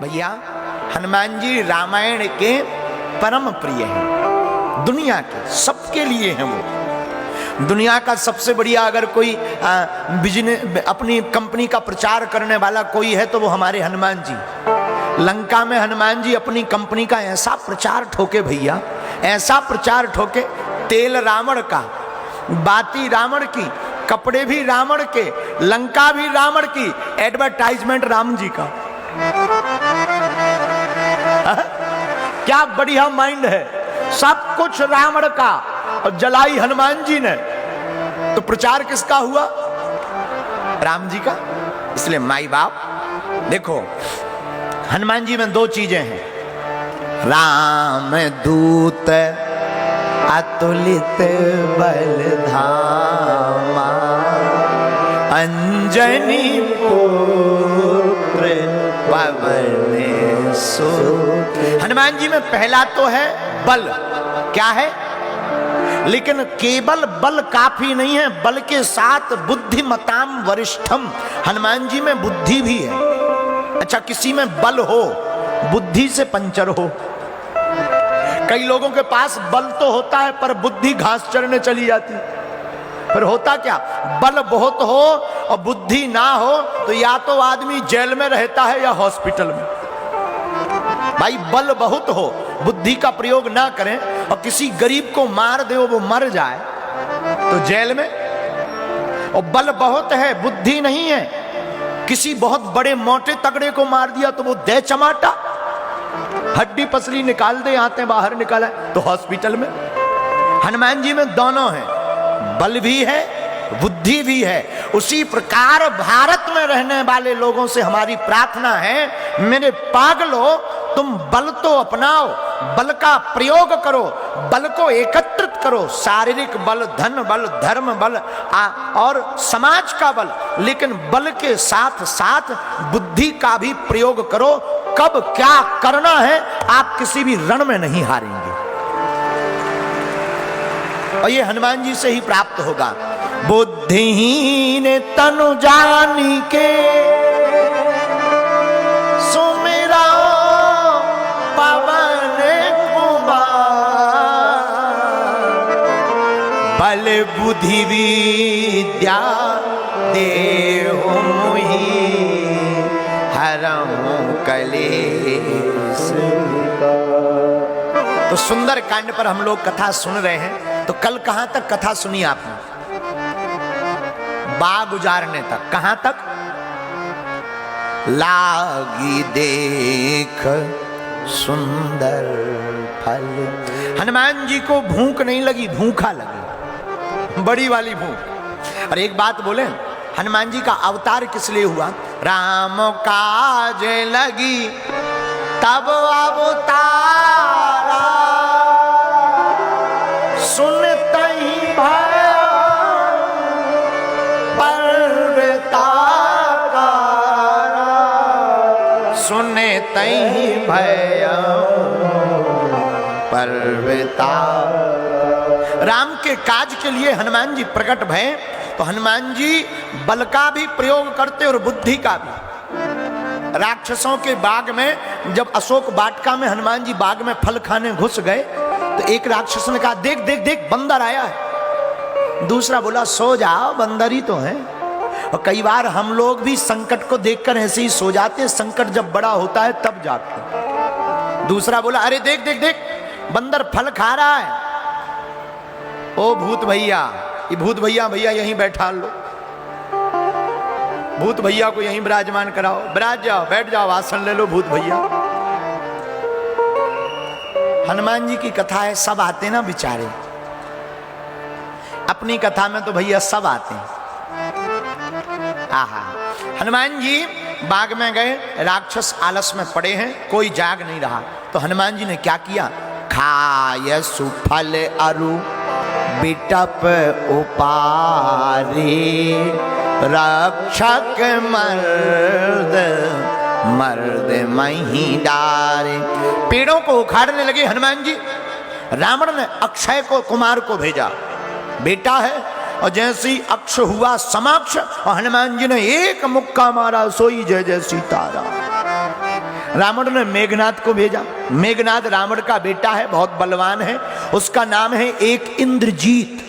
भैया हनुमान जी रामायण के परम प्रिय हैं, दुनिया के सबके लिए हैं। वो दुनिया का सबसे बढ़िया अगर कोई बिजनेस अपनी कंपनी का प्रचार करने वाला कोई है तो वो हमारे हनुमान जी। लंका में हनुमान जी अपनी कंपनी का ऐसा प्रचार ठोके भैया, ऐसा प्रचार ठोके, तेल रावण का, बाती रावण की, कपड़े भी रावण के, लंका भी रावण की, एडवर्टाइजमेंट राम जी का। क्या बढ़िया माइंड है, सब कुछ रावण का और जलाई हनुमान जी ने, तो प्रचार किसका हुआ? राम जी का। इसलिए माई बाप देखो, हनुमान जी में दो चीजें हैं, राम दूत अतुलित बल धामा, अंजनी पुत्र पवन सुत। हनुमान जी में पहला तो है बल, क्या है? लेकिन केवल बल काफी नहीं है, बल के साथ बुद्धिमताम वरिष्ठम। हनुमान जी में बुद्धि भी है। अच्छा, किसी में बल हो, बुद्धि से पंचर हो। कई लोगों के पास बल तो होता है पर बुद्धि घास चरने चली जाती। फिर होता क्या, बल बहुत हो और बुद्धि ना हो तो या तो आदमी जेल में रहता है या हॉस्पिटल में। भाई बल बहुत हो, बुद्धि का प्रयोग ना करें और किसी गरीब को मार दे वो मर जाए तो जेल में। और बल बहुत है, बुद्धि नहीं है, किसी बहुत बड़े मोटे तगड़े को मार दिया तो वो दे चमाटा, हड्डी पसली निकाल दे, आते बाहर निकाला तो हॉस्पिटल में। हनुमान जी में दोनों हैं, बल भी है बुद्धि भी है। उसी प्रकार भारत में रहने वाले लोगों से हमारी प्रार्थना है, मेरे पागलों तुम बल तो अपनाओ, बल का प्रयोग करो, बल को एकत्रित करो, शारीरिक बल, धन बल, धर्म बल और समाज का बल, लेकिन बल के साथ साथ बुद्धि का भी प्रयोग करो। कब क्या करना है आप किसी भी रण में नहीं हारेंगे, और ये हनुमान जी से ही प्राप्त होगा। बुद्धिहीन तनु जानी के सुमिरा पवन कुमार, बल बुद्धि विद्या देहु मुहि, हरहु कलेश। तो सुंदर कांड पर हम लोग कथा सुन रहे हैं। तो कल कहां तक कथा सुनी आपने? बाग उजारने तक। कहां तक? लागी देख सुंदर फल। हनुमान जी को भूख नहीं लगी, भूखा लगी, बड़ी वाली भूख। और एक बात बोले, हनुमान जी का अवतार किस लिए हुआ? राम काज लगी तब अवतारा, सुनते ही भय पर्वताकारा, सुनते ही भय पर्वता। राम के काज के लिए हनुमान जी प्रकट भय। तो हनुमान जी बल का भी प्रयोग करते और बुद्धि का भी। राक्षसों के बाग में जब अशोक वाटिका में हनुमान जी बाग में फल खाने घुस गए तो एक राक्षस ने कहा, देख देख देख बंदर आया है। दूसरा बोला, सो जाओ, बंदर ही तो है। और कई बार हम लोग भी संकट को देखकर ऐसे ही सो जाते, संकट जब बड़ा होता है तब जागते। दूसरा बोला, अरे देख देख देख बंदर फल खा रहा है। ओ भूत भैया, ये भूत भैया भैया यहीं बैठा लो, भूत भैया को यहीं विराजमान कराओ, विराज जाओ, बैठ जाओ, आसन ले लो भूत भैया। हनुमान जी की कथा है, सब आते ना बेचारे। अपनी कथा में तो भैया सब आते हैं। आहा, हनुमान जी बाग में गए, राक्षस आलस में पड़े हैं, कोई जाग नहीं रहा। तो हनुमान जी ने क्या किया? खाय सुफल अरु बिटप उपारी, रक्षक मर्द मर्द मही डारे। पेड़ों को उखाड़ने लगे हनुमान जी। रावण ने अक्षय को कुमार को भेजा, बेटा है, और जैसे ही अक्ष हुआ समक्ष और हनुमान जी ने एक मुक्का मारा, सोई जय जय सीताराम। रावण ने मेघनाद को भेजा। मेघनाद रावण का बेटा है, बहुत बलवान है, उसका नाम है एक इंद्रजीत।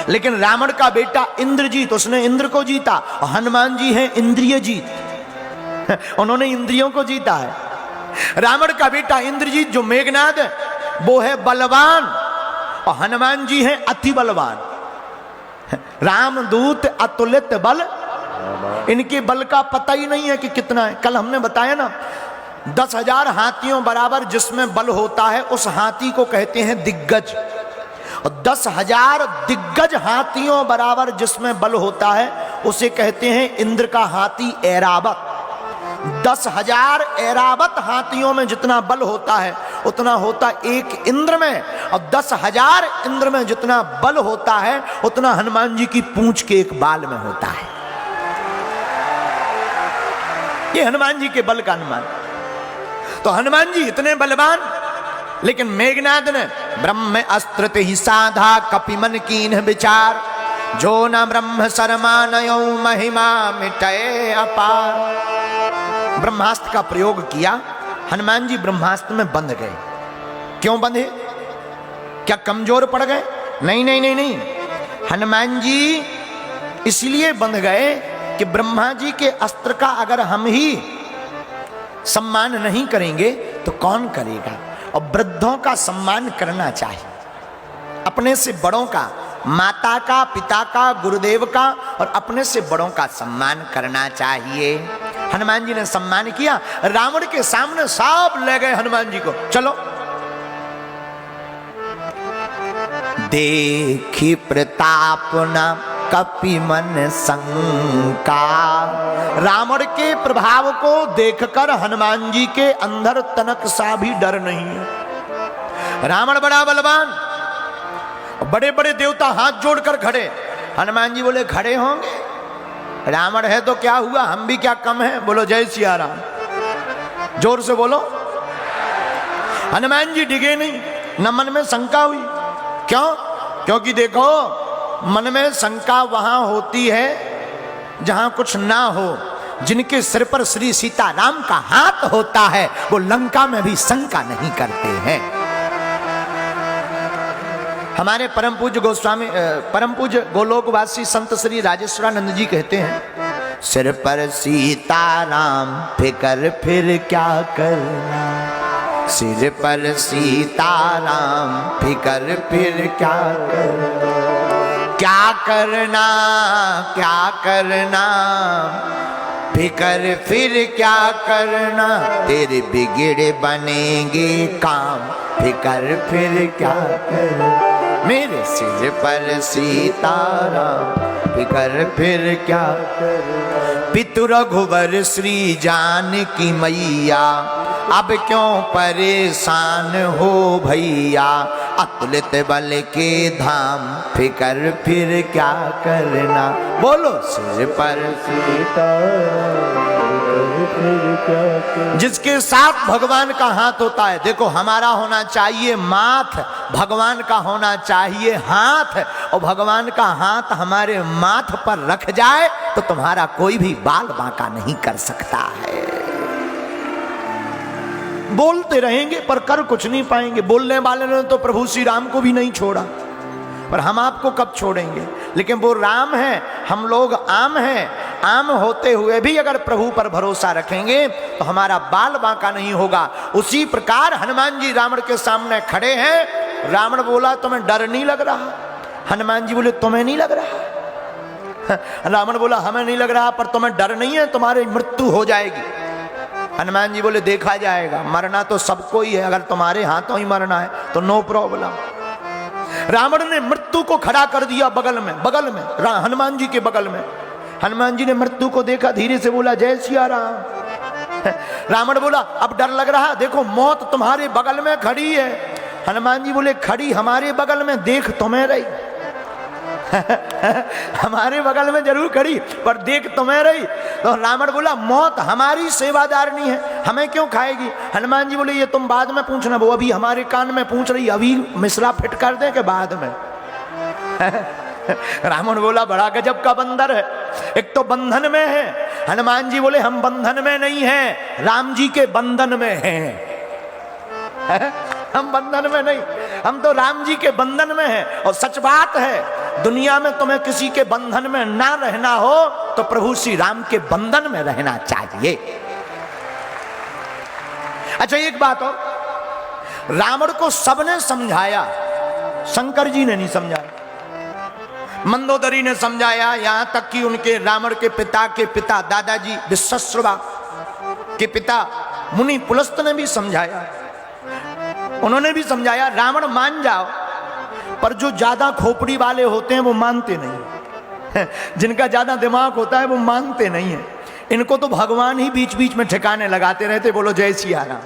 लेकिन रावण का बेटा इंद्रजीत, उसने इंद्र को जीता। और हनुमान जी हैं इंद्रिय जीत, उन्होंने इंद्रियों को जीता है। रावण का बेटा इंद्रजीत जो मेघनाद है वो है बलवान, और हनुमान जी हैं अति बलवान। रामदूत अतुलित बल, इनके बल का पता ही नहीं है कि कितना है। कल हमने बताया ना, 10,000 हाथियों बराबर जिसमें बल होता है उस हाथी को कहते हैं दिग्गज, और 10,000 दिग्गज हाथियों बराबर जिसमें बल होता है उसे कहते हैं इंद्र का हाथी ऐरावत। 10,000 ऐरावत हाथियों में जितना बल होता है उतना होता एक इंद्र में, और 10,000 इंद्र में जितना बल होता है उतना हनुमान जी की पूंछ के एक बाल में होता है। ये हनुमान जी के बल का अनुमान। तो हनुमान जी इतने बलवान, लेकिन मेघनाद ने ब्रह्म अस्त्र ही साधा कपिमन कीन विचार, जो न ब्रह्म शर्मानयो महिमा मिटय अपार। ब्रह्मास्त्र का प्रयोग किया, हनुमान जी ब्रह्मास्त्र में बंध गए। क्यों बंधे? क्या कमजोर पड़ गए? नहीं नहीं नहीं नहीं, हनुमान जी इसलिए बंध गए कि ब्रह्मा जी के अस्त्र का अगर हम ही सम्मान नहीं करेंगे तो कौन करेगा। और वृद्धों का सम्मान करना चाहिए, अपने से बड़ों का, माता का, पिता का, गुरुदेव का, और अपने से बड़ों का सम्मान करना चाहिए। हनुमान जी ने सम्मान किया। रावण के सामने सब ले गए हनुमान जी को, चलो। देखी प्रताप न कपिमन शंका, रावण के प्रभाव को देखकर हनुमान जी के अंदर तनक सा भी डर नहीं है। रावण बड़ा बलवान, बड़े बड़े देवता हाथ जोड़कर खड़े। हनुमान जी बोले खड़े होंगे, रावण है तो क्या हुआ, हम भी क्या कम है। बोलो जय सिया राम, जोर से बोलो। हनुमान जी डिगे नहीं, न मन में शंका हुई। क्यों? क्योंकि देखो, मन में शंका वहां होती है जहां कुछ ना हो। जिनके सिर पर श्री सीताराम का हाथ होता है वो लंका में भी शंका नहीं करते हैं। हमारे परम पूज्य गोस्वामी, परम पूज्य गोलोकवासी संत श्री राजेश्वरानंद जी कहते हैं, सिर पर सीताराम फिकर फिर क्या करना, सिर पर सीताराम फिकर फिर क्या करना, क्या करना क्या करना, फिकर फिर क्या करना, तेरे बिगड़े बनेंगे काम, फिकर फिर क्या करना, मेरे सिर पर सीताराम फिकर फिर क्या करना। पितु रघुवर श्री जानकी मैया, अब क्यों परेशान हो भैया, अतुलित बल के धाम, फिकर फिर क्या करना। बोलो सिर पर सीताराम फिर क्या करना। जिसके साथ भगवान का हाथ होता है, देखो हमारा होना चाहिए माथ, भगवान का होना चाहिए हाथ, और भगवान का हाथ हमारे माथ पर रख जाए तो तुम्हारा कोई भी बाल बांका नहीं कर सकता है। बोलते रहेंगे पर कर कुछ नहीं पाएंगे। बोलने वाले ने तो प्रभु श्री राम को भी नहीं छोड़ा, पर हम आपको कब छोड़ेंगे। लेकिन वो राम है, हम लोग आम हैं। आम होते हुए भी अगर प्रभु पर भरोसा रखेंगे तो हमारा बाल बांका नहीं होगा। उसी प्रकार हनुमान जी रावण के सामने खड़े हैं। रावण बोला तुम्हें डर नहीं लग रहा? हनुमान जी बोले तुम्हें नहीं लग रहा? रावण बोला हमें नहीं लग रहा, पर तुम्हें डर नहीं है, तुम्हारी मृत्यु हो जाएगी। हनुमान जी बोले देखा जाएगा, मरना तो सबको ही है, अगर तुम्हारे हाथों ही मरना है तो नो प्रॉब्लम। रावण ने मृत्यु को खड़ा कर दिया बगल में, हनुमान जी के बगल में। हनुमान जी ने मृत्यु को देखा, धीरे से बोला जय सिया राम। रावण बोला अब डर लग रहा, देखो मौत तुम्हारे बगल में खड़ी है। हनुमान जी बोले खड़ी हमारे बगल में, देख तुम्हें रही। हमारे बगल में जरूर खड़ी पर देख तुम्हें रही। तो रावण बोला मौत हमारी सेवादारनी है, हमें क्यों खाएगी। हनुमान जी बोले ये तुम बाद में पूछना, वो अभी हमारे कान में पूछ रही, अभी मिश्रा फिट कर दे के बाद में। रावण बोला बड़ा गजब का बंदर है, एक तो बंधन में है, हनुमान जी बोले हम बंधन में नहीं हैं, राम जी के बंधन में हैं। हम बंधन में नहीं, हम तो राम जी के बंधन में हैं। और सच बात है, दुनिया में तुम्हें किसी के बंधन में ना रहना हो तो प्रभु श्री राम के बंधन में रहना चाहिए। अच्छा एक बात और, रावण को सबने समझाया, शंकर जी ने नहीं समझाया, मंदोदरी ने समझाया, यहां तक कि उनके रावण के पिता दादाजी विश्वामित्र के पिता मुनि पुलस्त ने भी समझाया, उन्होंने भी समझाया रावण मान जाओ, पर जो ज्यादा खोपड़ी वाले होते हैं वो मानते नहीं, जिनका ज्यादा दिमाग होता है वो मानते नहीं है। इनको तो भगवान ही बीच बीच में ठिकाने लगाते रहते। बोलो जय सिया राम।